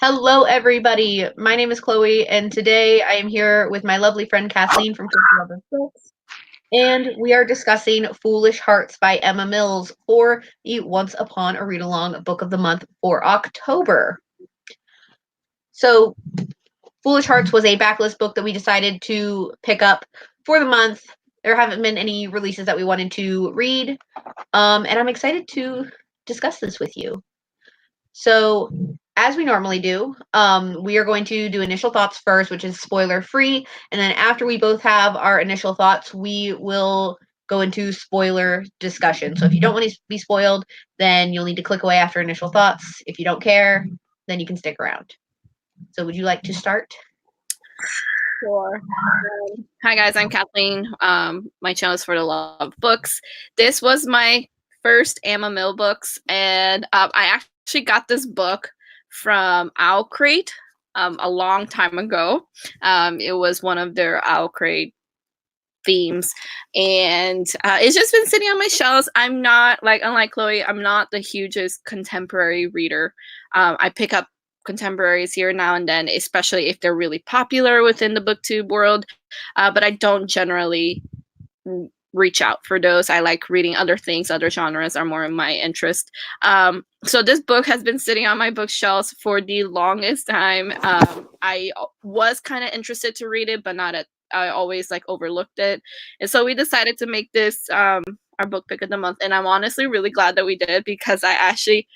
Hello, everybody. My name is Chloe, and today I am here with my lovely friend Kathleen from Cozy Lover Books, and we are discussing Foolish Hearts by Emma Mills for the Once Upon a Read Along Book of the Month for October. So, Foolish Hearts was a backlist book that we decided to pick up for the month. There haven't been any releases that we wanted to read, and I'm excited to discuss this with you. So, as we normally do, we are going to do initial thoughts first, which is spoiler free. And then after we both have our initial thoughts, we will go into spoiler discussion. So if you don't want to be spoiled, then you'll need to click away after initial thoughts. If you don't care, then you can stick around. So would you like to start? Sure. Hi guys, I'm Kathleen. My channel is for the love of books. This was my first Emma Mill books, and I actually got this book from Owl Crate a long time ago. It was one of their Owl Crate themes, and it's just been sitting on my shelves. I'm not unlike Chloe, I'm not the hugest contemporary reader. I pick up contemporaries here now and then, especially if they're really popular within the booktube world, but I don't generally reach out for those. I like reading other things. Other genres are more in my interest. So this book has been sitting on my bookshelves for the longest time. I was kind of interested to read it, but not at I always overlooked it. And so we decided to make this our book pick of the month. And I'm honestly really glad that we did, because I actually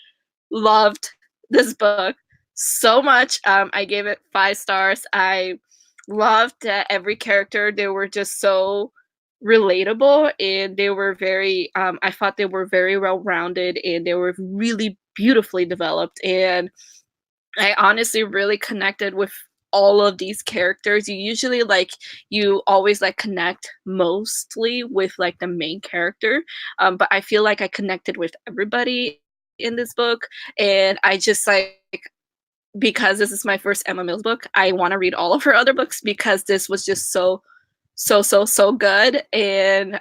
loved this book so much. I gave it 5 stars. I loved every character. They were just so relatable, and they were very I thought they were very well rounded, and they were really beautifully developed, and I honestly really connected with all of these characters. You always connect mostly with the main character, but I feel like I connected with everybody in this book, and I just because this is my first Emma Mills book, I want to read all of her other books, because this was just so good. And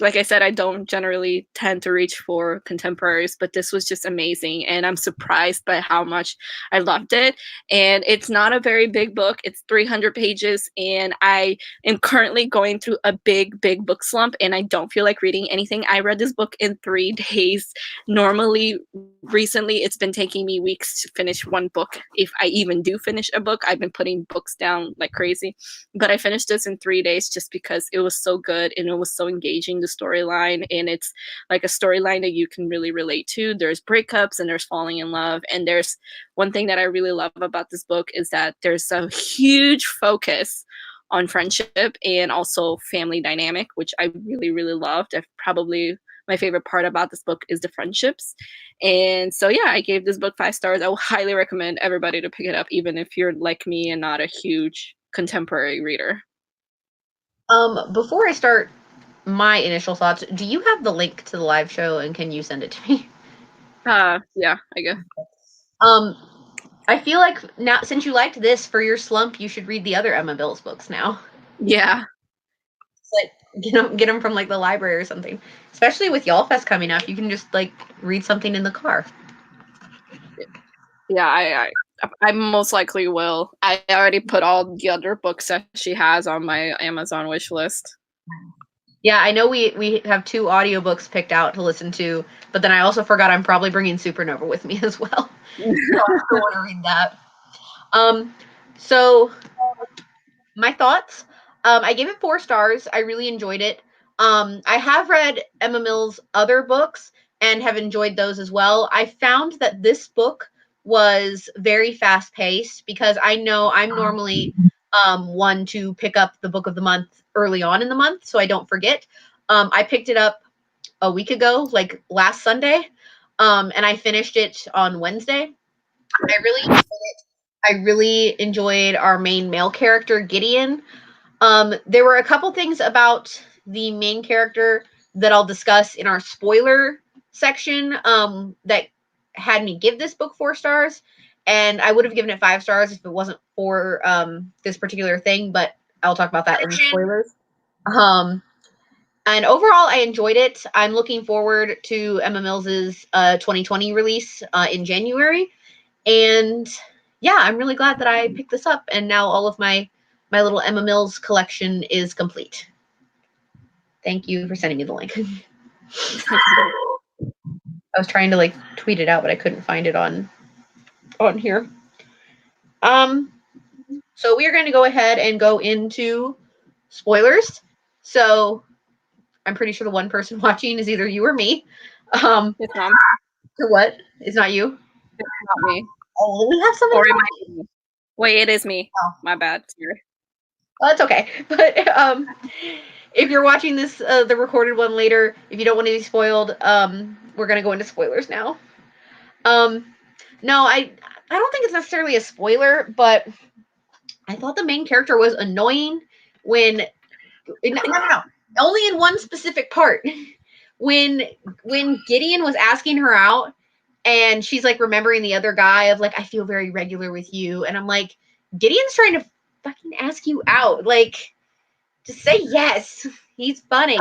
like I said, I don't generally tend to reach for contemporaries, but this was just amazing, and I'm surprised by how much I loved it. And it's not a very big book. It's 300 pages, and I am currently going through a big book slump, and I don't feel like reading anything. I read this book in 3 days. Normally, recently, it's been taking me weeks to finish one book. If I even do finish a book, I've been putting books down like crazy, but I finished this in 3 days just because it was so good and it was so engaging, the storyline. And it's like a storyline that you can really relate to. There's breakups and there's falling in love. And there's one thing that I really love about this book is that there's a huge focus on friendship and also family dynamic, which I really loved. Probably my favorite part about this book is the friendships. And so, yeah, I gave this book 5 stars. I will highly recommend everybody to pick it up, even if you're like me and not a huge contemporary reader. Before I start my initial thoughts, do you have the link to the live show, and can you send it to me? Yeah, I guess. I feel like now, since you liked this for your slump, you should read the other Emma Mills books now. Yeah. Like, get them from the library or something. Especially with Y'all Fest coming up, you can just read something in the car. Yeah, I most likely will. I already put all the other books that she has on my Amazon wish list. Yeah, I know we have 2 audiobooks picked out to listen to, but then I also forgot I'm probably bringing Supernova with me as well. So I still want to read that. So my thoughts. I gave it 4 stars. I really enjoyed it. I have read Emma Mills' other books and have enjoyed those as well. I found that this book was very fast paced, because I know I'm normally one to pick up the book of the month early on in the month so I don't forget. I picked it up a week ago, like last Sunday, and I finished it on Wednesday. I really enjoyed it. I really enjoyed our main male character, Gideon. There were a couple things about the main character that I'll discuss in our spoiler section that had me give this book 4 stars, and I would have given it 5 stars if it wasn't for this particular thing, but I'll talk about that in the spoilers. And overall, I enjoyed it. I'm looking forward to Emma Mills's 2020 release in January, and yeah, I'm really glad that I picked this up, and now all of my little Emma Mills collection is complete. Thank you for sending me the link. I was trying to like tweet it out, but I couldn't find it on here. Um, so we are going to go ahead and go into spoilers. So I'm pretty sure the one person watching is either you or me. It's not. For what? It's not you. It's not me. Oh, we have somebody. Or it might be me. Wait, it is me. Oh. My bad. Sorry. Well, that's okay. But if you're watching this, the recorded one later, if you don't want to be spoiled, we're gonna go into spoilers now. No, I don't think it's necessarily a spoiler, but I thought the main character was annoying when no, only in one specific part. When Gideon was asking her out and she's like remembering the other guy of like, I feel very regular with you, and I'm like, Gideon's trying to fucking ask you out, like, just say yes. He's funny.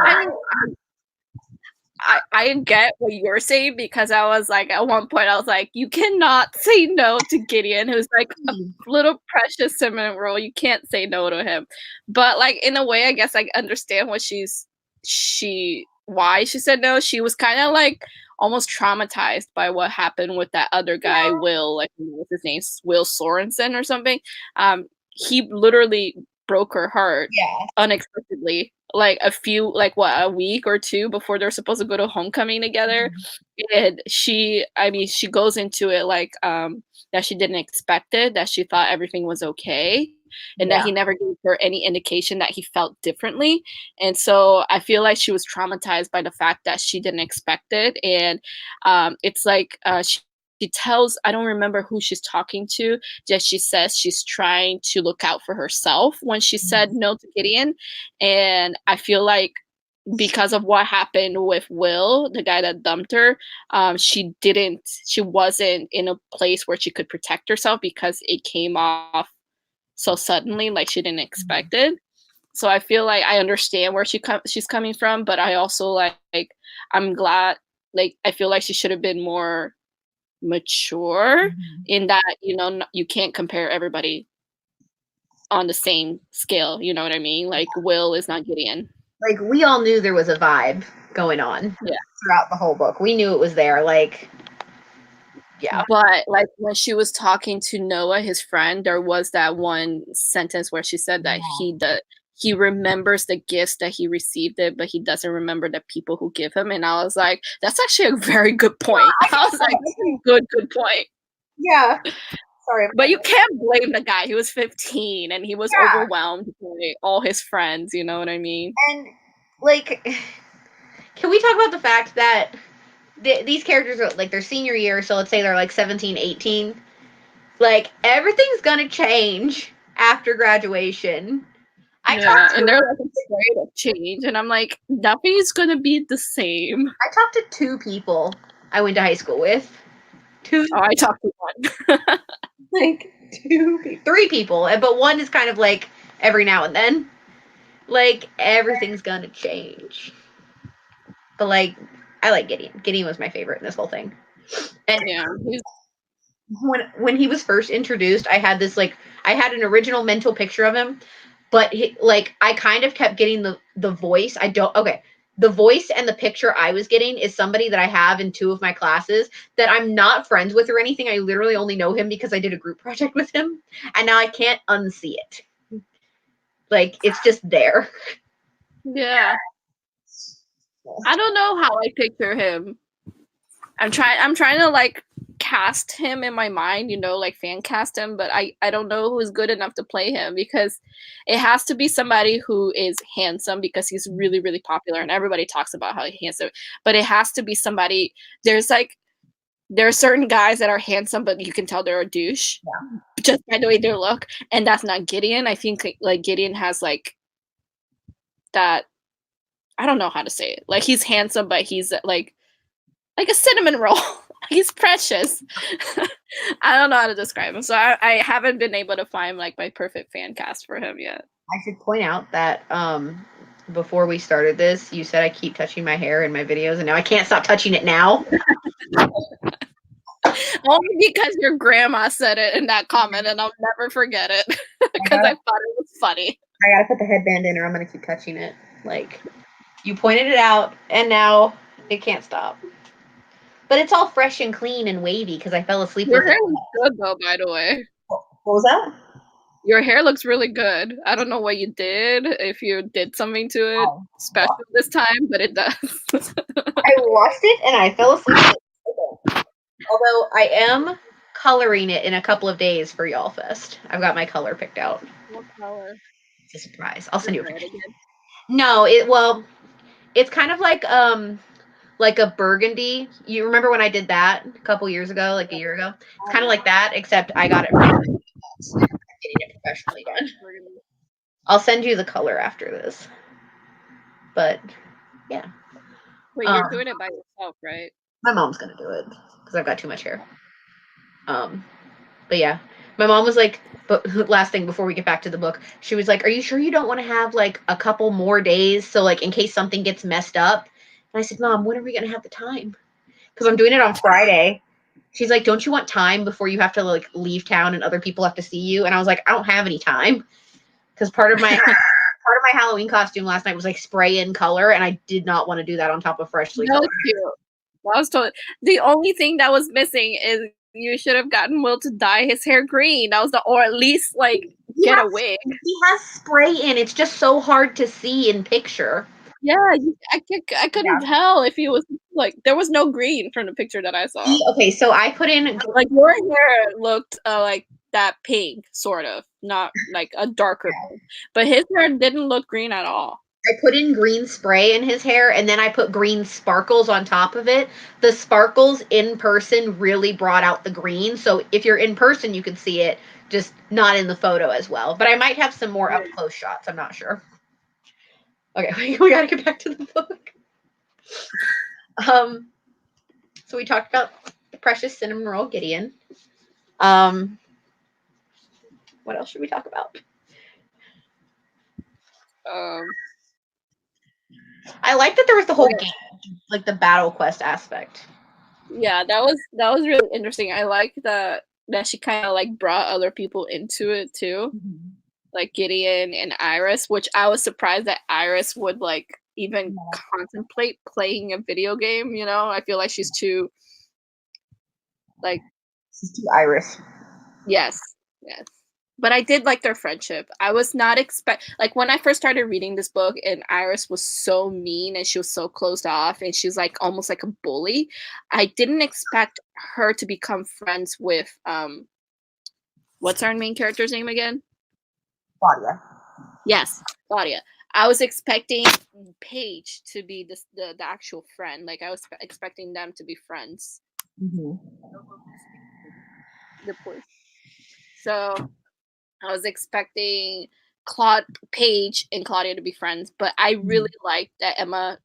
I get what you're saying, because I was like, at one point I was like, you cannot say no to Gideon, who's like a little precious cinnamon roll. You can't say no to him. But like, in a way, I guess I understand what why she said no. She was kind of like almost traumatized by what happened with that other guy, yeah. Will, like, what's his name, Will Sorensen or something. He literally broke her heart, yeah, unexpectedly, like a week or two before they're supposed to go to homecoming together. Mm-hmm. And she goes into it like that she didn't expect it, that she thought everything was okay, and that he never gave her any indication that he felt differently. And so I feel like she was traumatized by the fact that she didn't expect it. And it's like she tells, I don't remember who she's talking to, just she says she's trying to look out for herself when she said no to Gideon. And I feel like because of what happened with Will, the guy that dumped her, she wasn't in a place where she could protect herself because it came off so suddenly, like she didn't expect it. So I feel like I understand where she's coming from, but I also like I'm glad, like I feel like she should have been more mature, in that, you can't compare everybody on the same scale, you know what I mean? Like, Will is not Gideon. Like, we all knew there was a vibe going on, yeah, throughout the whole book. We knew it was there, like, yeah. But like, when she was talking to Noah, his friend, there was that one sentence where she said that he remembers the gifts that he received it, but he doesn't remember the people who give him. And I was like, that's actually a very good point. I was like, that's a good point. Yeah. Sorry. But you can't blame the guy. He was 15 and he was overwhelmed by all his friends, you know what I mean? And like, can we talk about the fact that these characters are like their senior year, so let's say they're like 17, 18. Like, everything's gonna change after graduation. And they're like afraid of change, and I'm like, nothing's gonna be the same. I talked to 2 people I went to high school with. 2. Oh, I talked to 1. Like 3 people, but one is kind of like every now and then. Like, everything's gonna change. But like, I like Gideon. Gideon was my favorite in this whole thing. And yeah, when he was first introduced, I had an original mental picture of him, but I kind of kept getting the voice. The voice and the picture I was getting is somebody that I have in 2 of my classes that I'm not friends with or anything. I literally only know him because I did a group project with him, and now I can't unsee it. Like, it's just there. Yeah. I don't know how I picture him. I'm trying to like cast him in my mind, like fan cast him, but I don't know who's good enough to play him, because it has to be somebody who is handsome, because he's really, really popular and everybody talks about how he's handsome. But it has to be somebody, there are certain guys that are handsome, but you can tell they're a douche, just by the way they look, and that's not Gideon. I think like Gideon has like that, I don't know how to say it. Like, he's handsome, but he's like a cinnamon roll. He's precious. I don't know how to describe him. So I haven't been able to find like my perfect fan cast for him yet. I should point out that before we started this, you said I keep touching my hair in my videos, and now I can't stop touching it now. Only because your grandma said it in that comment, and I'll never forget it because I thought it was funny. I gotta put the headband in, or I'm gonna keep touching it. Like, you pointed it out, and now it can't stop. But it's all fresh and clean and wavy because I fell asleep Your with it. hair looks good, though, by the way. What was that? Your hair looks really good. I don't know what you did, if you did something to it special this time, but it does. I washed it and I fell asleep with it. Although I am coloring it in a couple of days for Y'all Fest. I've got my color picked out. What color? It's a surprise. I'll send you a Red picture. again. No, it's kind of like a burgundy. You remember when I did that a couple years ago, like a year ago? It's kind of like that, except I got it from I'm getting it professionally done. I'll send you the color after this. But yeah. Wait, you're doing it by yourself, right? My mom's gonna do it because I've got too much hair. But yeah, my mom was like, but last thing before we get back to the book, she was like, "Are you sure you don't want to have like a couple more days so like in case something gets messed up?" And I said, "Mom, when are we gonna have the time? Because I'm doing it on Friday." She's like, "Don't you want time before you have to like leave town and other people have to see you?" And I was like, "I don't have any time because part of my Halloween costume last night was like spray in color, and I did not want to do that on top of freshly That colored. was cute. I was told the only thing that was missing is you should have gotten Will to dye his hair green. That was or at least like get a wig. He has spray in. It's just so hard to see in picture. Yeah, I couldn't tell if he was like there was no green from the picture that I saw. Okay, so I put in like your hair looked like that pink, sort of, not like a darker pink, but his hair didn't look green at all. I put in green spray in his hair and then I put green sparkles on top of it. The sparkles in person really brought out the green. So if you're in person, you can see it, just not in the photo as well. But I might have some more up close shots. I'm not sure. Okay, we got to get back to the book. So we talked about the precious cinnamon roll Gideon. What else should we talk about? I like that there was the whole game, like the battle quest aspect. Yeah, that was really interesting. I like that she kind of like brought other people into it too, like Gideon and Iris, which I was surprised that Iris would like even contemplate playing a video game. You know, I feel like she's too Iris. Yes. But I did like their friendship. I was not like when I first started reading this book and Iris was so mean and she was so closed off and she's like almost like a bully. I didn't expect her to become friends with what's our main character's name again? Claudia. Yes, Claudia. I was expecting Paige to be the actual friend. Like I was expecting them to be friends. So I was expecting Paige and Claudia to be friends, but I really liked that Emma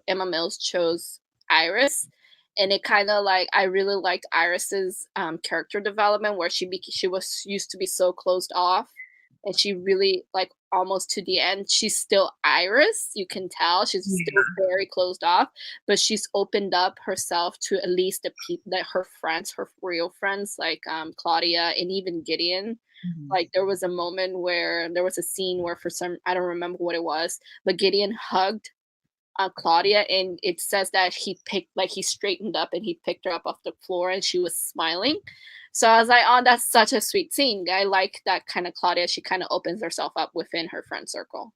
Mills chose Iris, and it kind of like I really liked Iris's character development where she was used to be so closed off, and she really like almost to the end she's still Iris. You can tell she's still very closed off, but she's opened up herself to at least the people that her friends, her real friends, like Claudia and even Gideon. Like there was a moment where there was a scene where for some I don't remember what it was, but Gideon hugged Claudia, and it says that he straightened up and he picked her up off the floor and she was smiling. So I was like, oh, that's such a sweet scene. I like that kind of Claudia. She kind of opens herself up within her friend circle.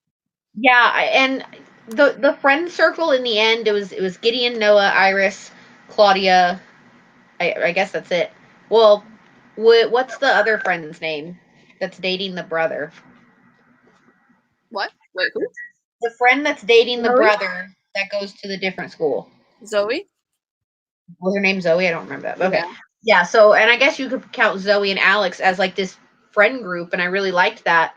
Yeah, and the friend circle in the end, it was Gideon, Noah, Iris, Claudia. I guess that's it. Well, what's the other friend's name that's dating the brother? What? Wait, who? The friend that's dating the brother that goes to the different school. Zoe? Was her name Zoe? I don't remember that. Okay. Yeah, so and I guess you could count Zoe and Alex as like this friend group, and I really liked that.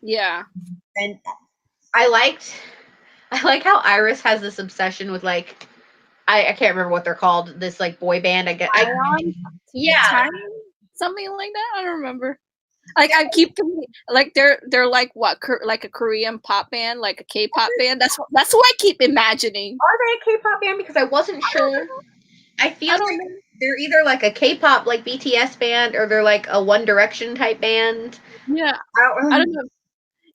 Yeah. And I like how Iris has this obsession with like I can't remember what they're called. This like boy band. Yeah, something like that. I don't remember. Like I keep thinking, like they're like what, like a Korean pop band, like a K-pop band. That's what I keep imagining. Are they a K-pop band? Because I wasn't sure. I feel I don't like know. they're either like a K-pop like BTS band or they're like a One Direction type band. Yeah, I don't I really. don't know.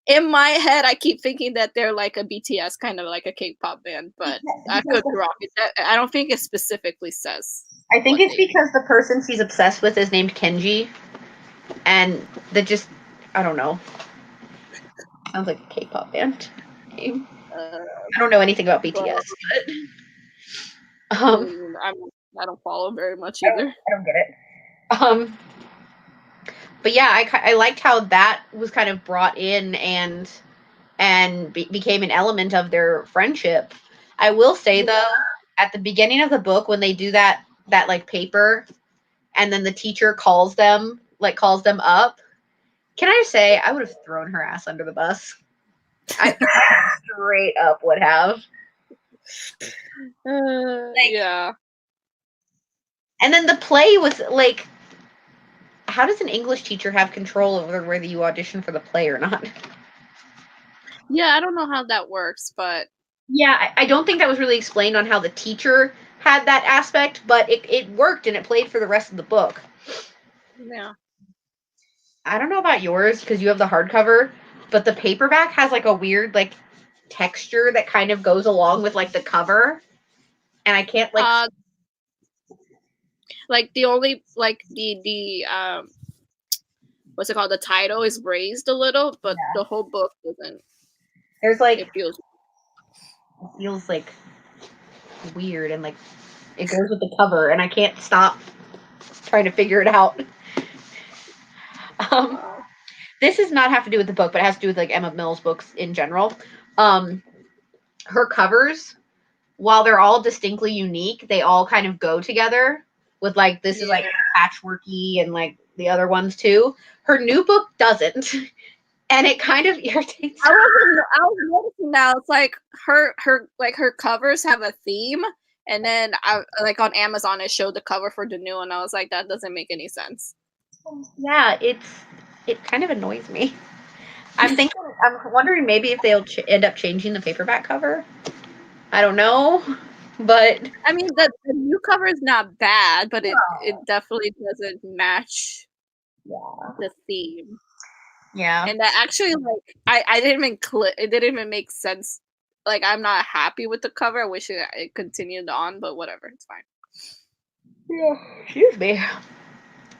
In my head, I keep thinking that they're like a BTS, kind of like a K-pop band, but I Because could be wrong. I don't think it specifically says I think what it's they. because the person she's obsessed with is named Kenji, and that just I don't know. Sounds like a K-pop band name. Uh, I don't know anything about but BTS, but I don't follow very much either. I don't get it. But yeah, I liked how that was kind of brought in and became an element of their friendship. I will say though, at the beginning of the book when they do that like paper, and then the teacher calls them up. Can I just say I would have thrown her ass under the bus. I straight up would have. Like, Yeah. and then the play was like, how does an English teacher have control over whether you audition for the play or not? Yeah, I don't know how that works, but Yeah, I don't think that was really explained on how the teacher had that aspect, but it worked and it played for the rest of the book. yeah. I don't know about yours because you have the hardcover, but the paperback has like a weird like texture that kind of goes along with like the cover, and I can't like. Like the only like the what's it called? The title is raised a little, but the whole book doesn't. There's like It feels. it feels like weird and like it goes with the cover, and I can't stop trying to figure it out. Um, this does not have to do with the book, but it has to do with like Emma Mills books in general. Um, her covers, while they're all distinctly unique, they all kind of go together. With like this is like patchworky, and like the other ones too. Her new book doesn't, and it kind of irritates. I was noticing now. It's like her covers have a theme, and then like on Amazon it showed the cover for the new one. I was like, that doesn't make any sense. Yeah, it kind of annoys me. I'm wondering maybe if they'll end up changing the paperback cover. I don't know, but I mean, the new cover is not bad, but it definitely doesn't match the theme. Yeah. And that actually, like, I didn't even it didn't even make sense. Like, I'm not happy with the cover. I wish it continued on, but whatever, it's fine. Yeah. Excuse me.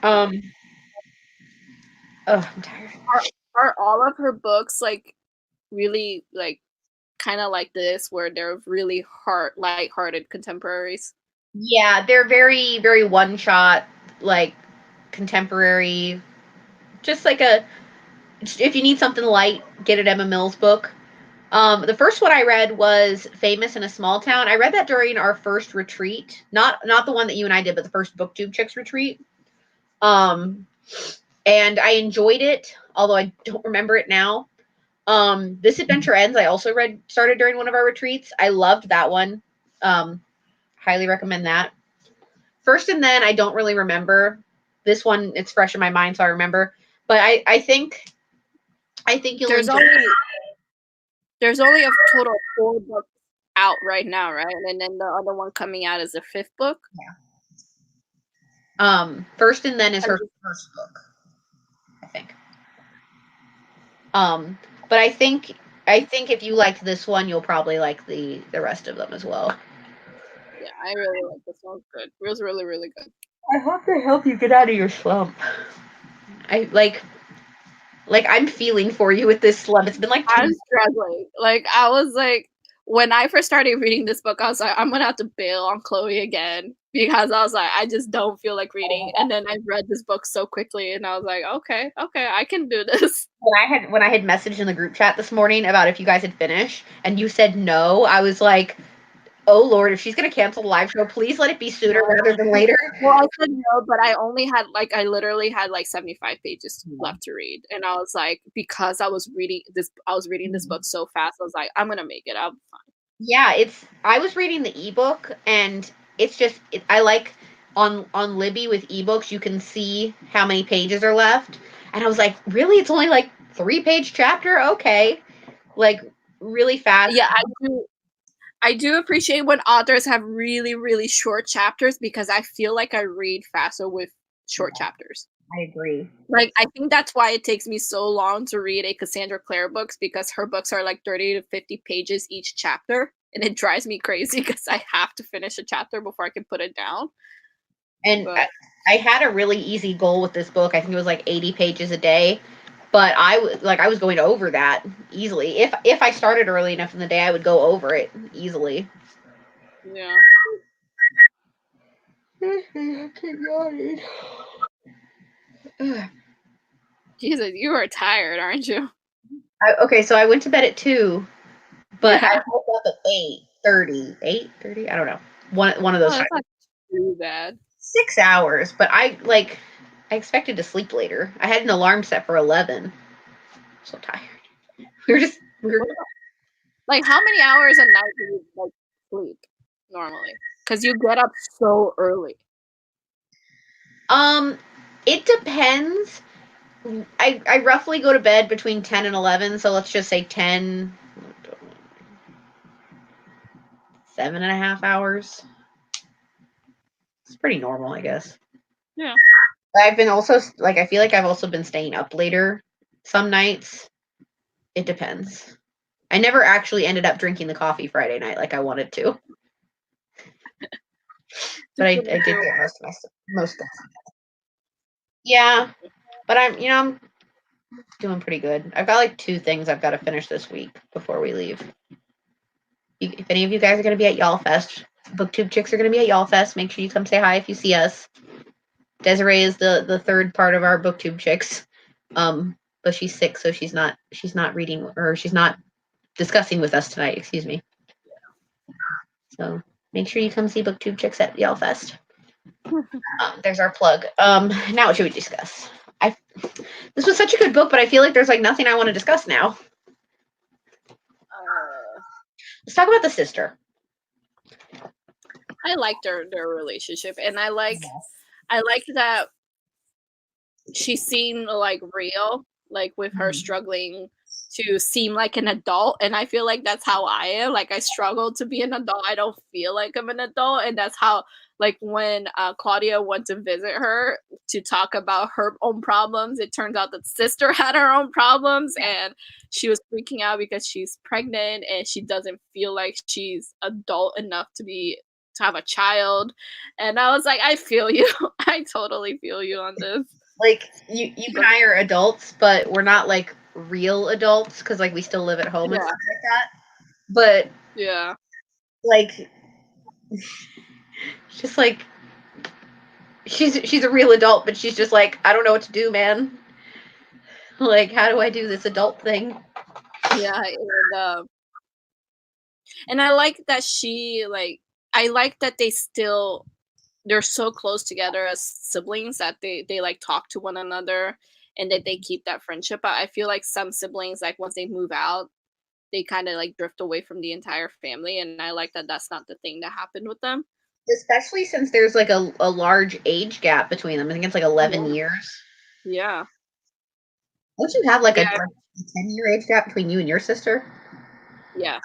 Um. Oh, I'm tired. Are all of her books like really like kind of like this, where they're really light-hearted contemporaries? Yeah, they're very, very one shot, like contemporary. Just like a, if you need something light, get an Emma Mills book. The first one I read was Famous in a Small Town. I read that during our first retreat, not the one that you and I did, but the first BookTube Chicks retreat. Um, and I enjoyed it, although I don't remember it now. This Adventure Ends. I also started during one of our retreats. I loved that one. Highly recommend that. First and Then I don't really remember. This one, it's fresh in my mind, so I remember. But I think you'll There's enjoy. there's only a total of 4 books out right now, right? And then the other one coming out is the 5th book. First and Then is her first book, I think. But I think if you liked this one, you'll probably like the rest of them as well. Yeah, I really like this one. Good. It was really, really good. I hope they help you get out of your slump. I like I'm feeling for you with this slump. It's been like 2 I'm struggling. Like, I was like, when I first started reading this book, I was like, I'm gonna have to bail on Chloe again, because I was like, I just don't feel like reading. And then I read this book so quickly, and I was like, okay, I can do this. when I had messaged in the group chat this morning about if you guys had finished and you said no, I was like, oh Lord, if she's gonna cancel the live show, please let it be sooner rather than later. Well, I said no, but I literally had like 75 pages left to read, and I was like, because I was reading this book so fast, I was like, I'm gonna make it. I'm fine. Yeah, I was reading the ebook, and it's just I like on Libby with ebooks you can see how many pages are left, And I was like, really? It's only like 3-page chapter? Okay. Like really fast. Yeah, I do appreciate when authors have really, really short chapters because I feel like I read faster with short chapters. I agree. Like, I think that's why it takes me so long to read a Cassandra Clare books because her books are like 30 to 50 pages each chapter. And it drives me crazy because I have to finish a chapter before I can put it down. And But I had a really easy goal with this book. I think it was like 80 pages a day. But I was going over that easily. If I started early enough in the day, I would go over it easily. yeah. Jesus, you are tired, aren't you? Okay, so I went to bed at 2, but I Yeah. woke up at 8:30. 8:30? I don't know. One of those Oh, times. that's not too bad. 6 hours, but I expected to sleep later. I had an alarm set for 11. So tired. We were Like, how many hours a night do you like sleep normally? Because you get up so early. it depends. I roughly go to bed between 10 and 11, so let's just say 10, 7.5 hours. It's pretty normal, I guess. Yeah. I've been also I feel like I've also been staying up later some nights. It depends. I never actually ended up drinking the coffee Friday night like I wanted to, but I did get most of it. Yeah, but I'm doing pretty good. I've got like 2 things I've got to finish this week before we leave. If any of you guys are going to be at Y'all Fest, BookTube Chicks are going to be at Y'all Fest. Make sure you come say hi if you see us. Desiree is the third part of our BookTube Chicks, but she's sick, so she's not reading, or she's not discussing with us tonight. Excuse me. So make sure you come see BookTube Chicks at Y'all Fest. There's our plug. Now what should we discuss? This was such a good book, but I feel like there's like nothing I want to discuss now. Let's talk about the sister. I liked their relationship, and I like that she seemed like real, like with her struggling to seem like an adult. And I feel like that's how I am. Like, I struggle to be an adult. I don't feel like I'm an adult. And that's how, like, when Claudia went to visit her to talk about her own problems, it turns out that sister had her own problems, and she was freaking out because she's pregnant and she doesn't feel like she's adult enough to have a child. And I was like, I feel you. I totally feel you on this. Like you and I are adults, but we're not like real adults because like we still live at home and Yeah. stuff like that. But Yeah. like, just like she's a real adult, but she's just like, I don't know what to do, man. Like, how do I do this adult thing? Yeah. And I like that I like that they're so close together as siblings that they like talk to one another and that they keep that friendship. I feel like some siblings, like once they move out, they kind of like drift away from the entire family, and I like that that's not the thing that happened with them. Especially since there's like a large age gap between them. I think it's like 11 years. Yeah. Don't you have like a Yeah. 10-year age gap between you and your sister? Yeah.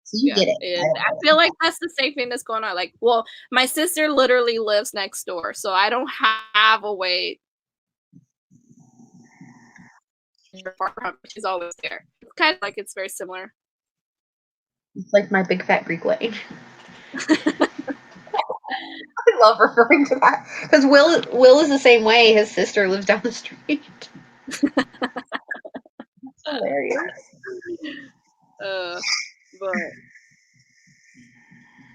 So you Yeah. get it. And I feel like that's the same thing that's going on. Like, well, my sister literally lives next door, so I don't have a way. She's always there. It's kind of like it's very similar. It's like my big fat Greek wedding. I love referring to that because Will is the same way. His sister lives down the street. Hilarious. But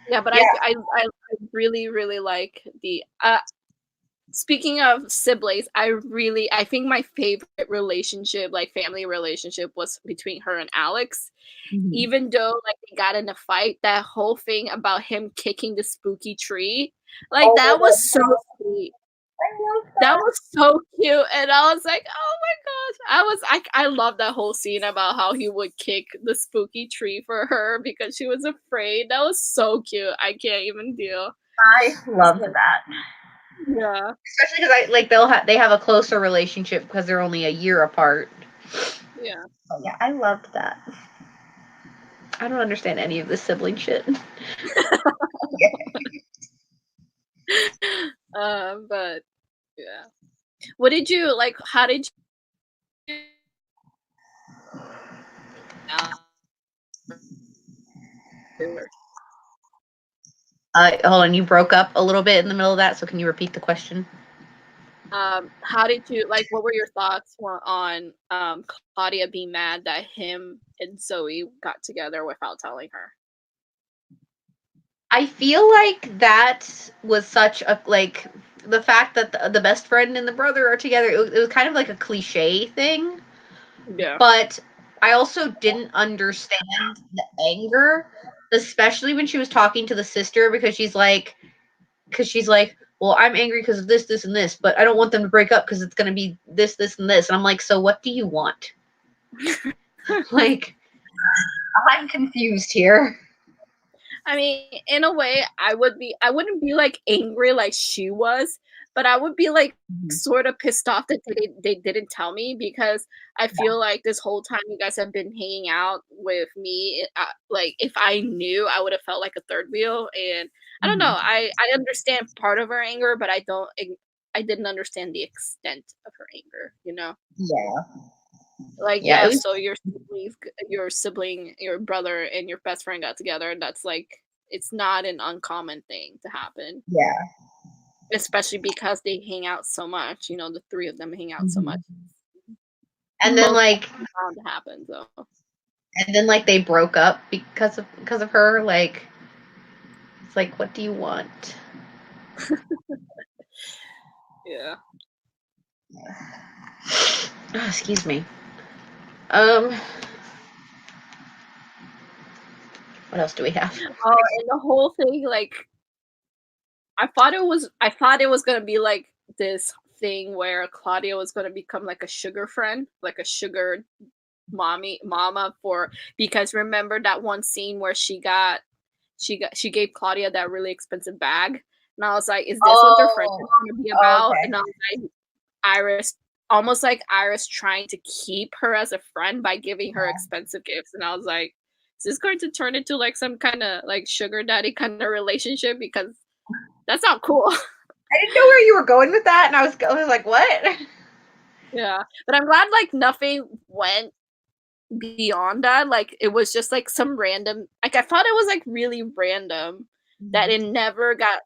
yeah, but Yeah. I really really like the speaking of siblings, I think my favorite relationship, like family relationship, was between her and Alex. Mhm. Even though like they got in a fight, that whole thing about him kicking the spooky tree, like that was so sweet. That was so cute, and I was like, "Oh my gosh!" I love that whole scene about how he would kick the spooky tree for her because she was afraid. That was so cute. I can't even deal. I loved that. Yeah. Especially because they have a closer relationship because they're only a year apart. Yeah. Oh yeah, I loved that. I don't understand any of this sibling shit. But yeah. What did you like? How did you? Hold on, you broke up a little bit in the middle of that, so can you repeat the question? How did you like? What were your thoughts on Claudia being mad that him and Zoe got together without telling her? I feel like that was such a like the fact that the best friend and the brother are together. It was kind of like a cliche thing, Yeah. but I also didn't understand the anger, especially when she was talking to the sister because she's like, well, I'm angry because of this, this, and this, but I don't want them to break up because it's going to be this, this, and this. And I'm like, so what do you want? Like, I'm confused here. I mean, in a way, I wouldn't be like angry like she was, but I would be like sort of pissed off that they didn't tell me because I feel like this whole time you guys have been hanging out with me, like if I knew, I would have felt like a third wheel. And I don't know, I understand part of her anger, but I didn't understand the extent of her anger. You know. Yeah. Like, Yeah, yeah, it was, so your sibling, your brother, and your best friend got together, and that's like it's not an uncommon thing to happen, yeah. especially because they hang out so much. You know, the three of them hang out so much. Mhm. And then Most like bound to happen. So they broke up because of her. Like it's like, what do you want? yeah. Oh, excuse me. Um, what else do we have? Oh, and the whole thing, like I thought it was gonna be like this thing where Claudia was gonna become like a sugar friend, like a sugar mama for because remember that one scene where she gave Claudia that really expensive bag, and I was like, "Is this what their Oh, friendship's gonna be about?" okay. And I was like, Iris, almost like Iris trying to keep her as a friend by giving her expensive gifts, and I was like, "Is this going to turn into like some kind of like sugar daddy kind of relationship?" Because that's not cool. I didn't know where you were going with that, and I was like, what? Yeah, but I'm glad like nothing went beyond that. Like it was just like some random. Like I thought it was like really random that it never got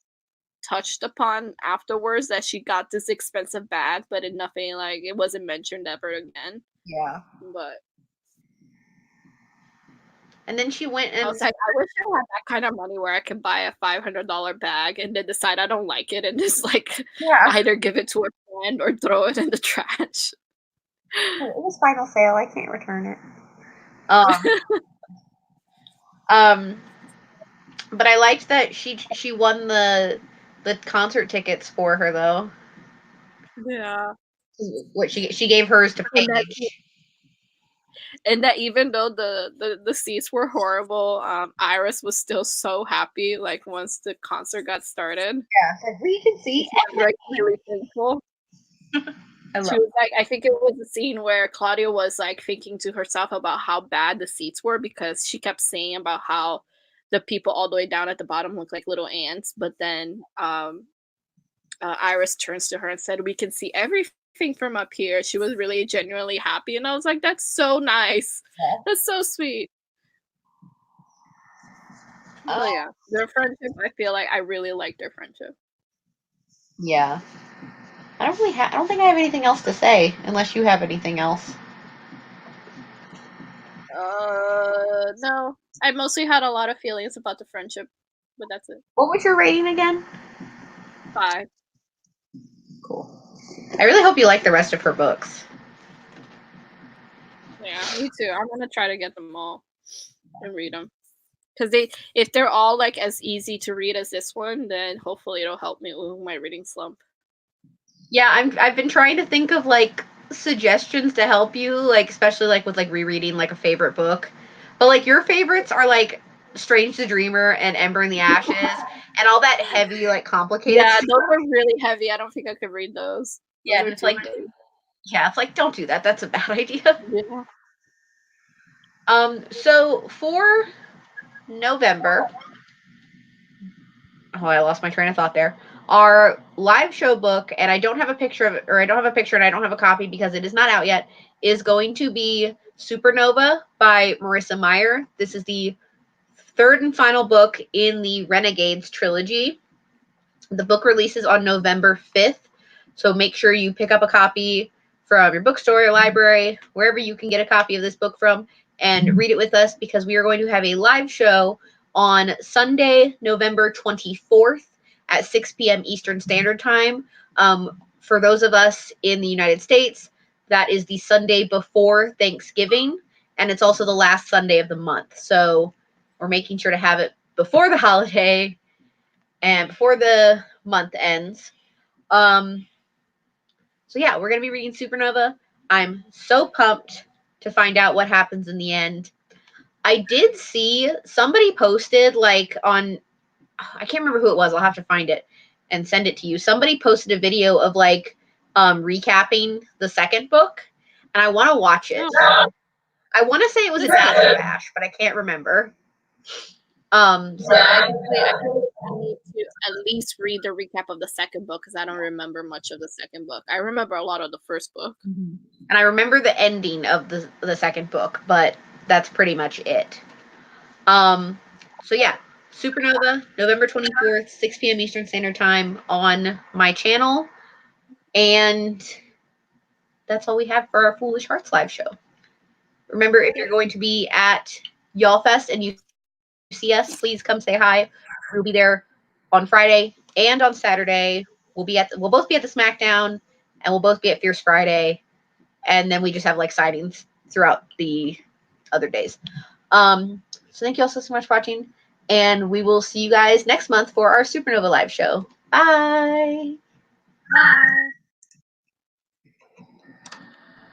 touched upon afterwards that she got this expensive bag, but it nothing like it wasn't mentioned ever again. Yeah. But And then she went I was and like, I wish I had that kind of money where I could buy a $500 bag and then decide I don't like it and just like yeah, either give it to a friend or throw it in the trash. it was final sale. I can't return it. Um, um, but I liked that she won the concert tickets for her though. Yeah. What she gave hers to And that Paige. even though the seats were horrible, Iris was still so happy like once the concert got started. Yeah, so we can see She was like really thankful. I She love. was like, I think it was a scene where Claudia was like thinking to herself about how bad the seats were because she kept saying about how the people all the way down at the bottom look like little ants. But then Iris turns to her and said, "We can see everything from up here." She was really genuinely happy, and I was like, "That's so nice. That's so sweet." Oh, So yeah, their friendship. I feel like I really like their friendship. yeah. I don't think I have anything else to say unless you have anything else. No, I mostly had a lot of feelings about the friendship, but that's it. What was your rating again? 5. Cool. I really hope you like the rest of her books. Yeah, me too. I'm gonna try to get them all and read them because if they're all like as easy to read as this one, then hopefully it'll help me with my reading slump. Yeah, I've been trying to think of like suggestions to help you, like especially like with like rereading like a favorite book. But like your favorites are like Strange the Dreamer and Ember in the Ashes and all that heavy, like complicated Yeah, stuff. those were really heavy. I don't think I could read those. Yeah, Those were it's too like, heavy. yeah, it's like, don't do that. That's a bad idea. Yeah. So for November, oh, I lost my train of thought there. Our live show book, and I don't have a picture of it, or I don't have a picture and I don't have a copy because it is not out yet, is going to be Supernova by Marissa Meyer. This is the third and final book in the Renegades trilogy. The book releases on November 5th, so make sure you pick up a copy from your bookstore or library, wherever you can get a copy of this book from, and read it with us because we are going to have a live show on Sunday, November 24th at 6 p.m. Eastern Standard Time. For those of us in the United States, that is the Sunday before Thanksgiving, and it's also the last Sunday of the month. So we're making sure to have it before the holiday and before the month ends. Um, so yeah, we're gonna be reading Supernova. I'm so pumped to find out what happens in the end. I did see somebody posted like on I can't remember who it was. I'll have to find it and send it to you. Somebody posted a video of like recapping the second book, and I want to watch it. Oh, I want to say it was an After Bash, but I can't remember. yeah, I need to at least read the recap of the second book because I don't remember much of the second book. I remember a lot of the first book. And I remember the ending of the second book, but that's pretty much it. So yeah, Supernova, November 24th, 6 p.m. Eastern Standard Time on my channel. And that's all we have for our Foolish Hearts live show. Remember, if you're going to be at Y'all Fest and you see us, please come say hi. We'll be there on Friday and on Saturday. We'll both be at the SmackDown and we'll both be at Fierce Friday. And then we just have like sightings throughout the other days. So thank you all so much for watching, and we will see you guys next month for our Supernova live show. Bye.